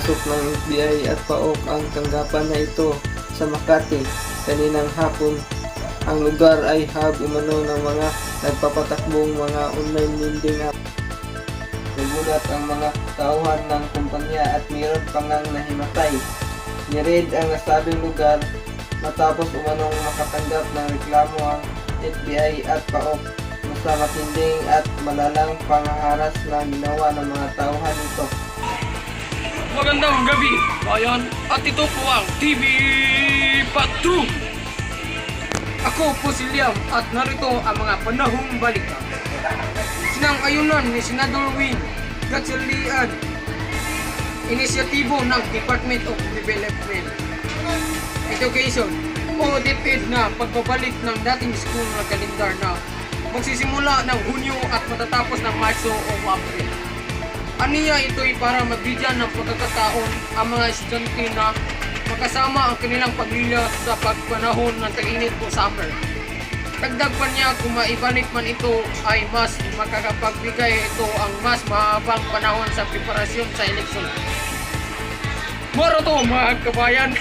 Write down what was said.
Pinasok ng NBI at PAOK ang tanggapan na ito sa Makati kaninang hapon. Ang lugar ay hub umano ng mga nagpapatakbong mga online lending app. Nagulat ang mga tauhan ng kumpanya at mayroon pang nahimatay. Ni-raid ang nasabing lugar matapos umanong makatanggap ng reklamo ang NBI at PAOK sa matinding at malalang panghaharas na ginawa ng mga tauhan nito. Magandang gabi, bayan, at ito po ang TV Part 2. Ako po si Liam at narito ang mga panahong balita. Sinang-ayunan ni Senador Win Gatchalian, inisyatibo ng Department of Development Education o DepEd na pagbabalik ng dating school na kalendar na magsisimula ng Hunyo at matatapos ng Marso o Abril. Aniya ito'y para mabigyan ng pagkakataon ang mga estudyante na makasama ang kanilang pamilya sa pagpanahon ng tag-init o summer. Dagdag pa niya kung maibalik man ito ay mas makakapagbigay ito ang mas mahabang panahon sa preparasyon sa eleksyon. Moro to mga kabayan!